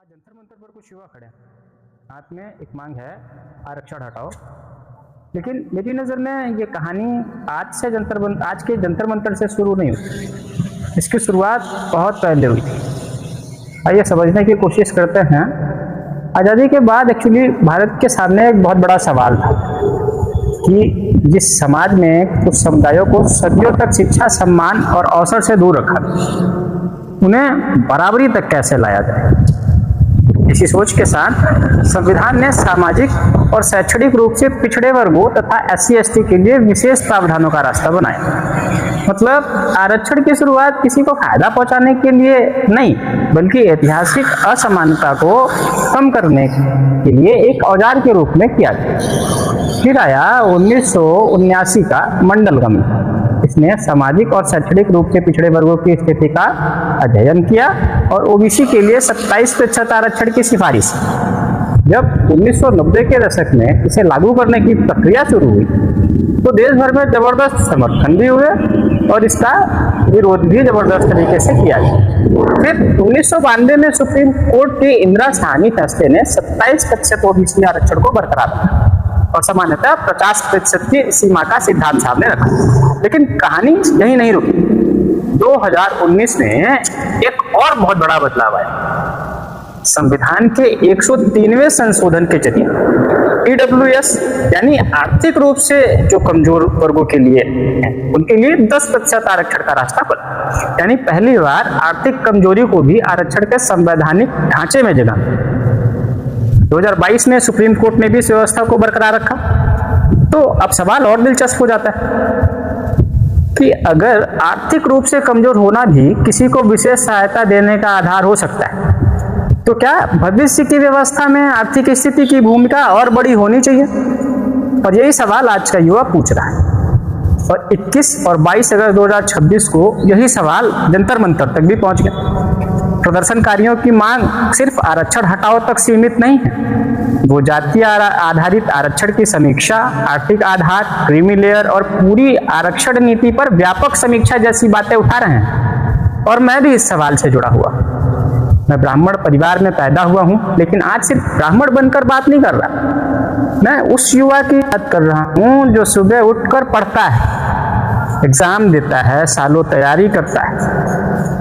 आज जंतर मंतर पर कुछ युवा खड़े हैं, हाथ में एक मांग है आरक्षण हटाओ। लेकिन मेरी नज़र में ये कहानी आज के जंतर मंतर से शुरू नहीं हुई, इसकी शुरुआत बहुत पहले हुई थी। आइए समझने की कोशिश करते हैं। आज़ादी के बाद एक्चुअली भारत के सामने एक बहुत बड़ा सवाल था कि जिस समाज में कुछ समुदायों को सदियों तक शिक्षा, सम्मान और अवसर से दूर रखा, उन्हें बराबरी तक कैसे लाया जाए। इसी सोच के साथ संविधान ने सामाजिक और शैक्षणिक रूप से पिछड़े वर्गों तथा SC/ST के लिए विशेष प्रावधानों का रास्ता बनाया। मतलब आरक्षण की शुरुआत किसी को फायदा पहुंचाने के लिए नहीं, बल्कि ऐतिहासिक असमानता को कम करने के लिए एक औजार के रूप में किया गया। फिर आया 1979 का मंडल कमेटी। इसने सामाजिक और शैक्षणिक रूप से पिछड़े वर्गों की स्थिति का अध्ययन किया और OBC के लिए 27% आरक्षण की सिफारिश। जब 1990 के दशक में इसे लागू करने की प्रक्रिया शुरू हुई तो देश भर में जबरदस्त समर्थन भी हुए और इसका विरोध भी जबरदस्त तरीके से किया गया। फिर 1992 में सुप्रीम कोर्ट के इंदिरा साहनी फैसले ने 27% OBC आरक्षण को बरकरार रखा और सामान्यतः 50% की सीमा का सिद्धांत सामने रखा। लेकिन कहानी यही नहीं रुकी। 2019 में एक और बहुत बड़ा बदलाव आया। संविधान के 103वें संशोधन के जरिए EWS यानी आर्थिक रूप से जो कमजोर वर्गों के लिए उनके लिए 10% आरक्षण का रास्ता खुला। यानी पहली बार आर्थिक कमजोरी को भी आरक्षण के संवैधानिक ढांचे में जगह। 2022 में सुप्रीम कोर्ट ने भी इस व्यवस्था को बरकरार रखा। तो अब सवाल और दिलचस्प हो जाता है कि अगर आर्थिक रूप से कमजोर होना भी किसी को विशेष सहायता देने का आधार हो सकता है, तो क्या भविष्य की व्यवस्था में आर्थिक स्थिति की भूमिका और बड़ी होनी चाहिए? और यही सवाल आज का युवा पूछ रहा है। और 21 और 22 अगस्त 2026 को यही सवाल जंतर मंतर तक भी पहुंच गया। प्रदर्शनकारियों की मांग सिर्फ आरक्षण हटाओ तक सीमित नहीं है। वो जातीय आधारित आरक्षण की समीक्षा, आर्थिक आधार, क्रीमी लेयर और पूरी आरक्षण नीति पर व्यापक समीक्षा जैसी बातें उठा रहे हैं। और मैं भी इस सवाल से जुड़ा हुआ। मैं ब्राह्मण परिवार में पैदा हुआ हूं, लेकिन आज सिर्फ ब्राह्मण बनकर बात नहीं कर रहा। मैं उस युवा की बात कर रहा हूं जो सुबह उठकर पढ़ता है, एग्जाम देता है, सालों तैयारी करता है,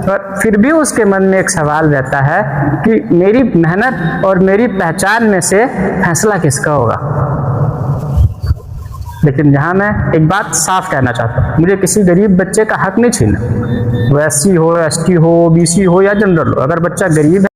और फिर भी उसके मन में एक सवाल रहता है कि मेरी मेहनत और मेरी पहचान में से फैसला किसका होगा। लेकिन यहाँ मैं एक बात साफ कहना चाहता हूँ, मुझे किसी गरीब बच्चे का हक नहीं छीनना। वो SC हो, ST हो, OBC हो या जनरल हो। अगर बच्चा गरीब है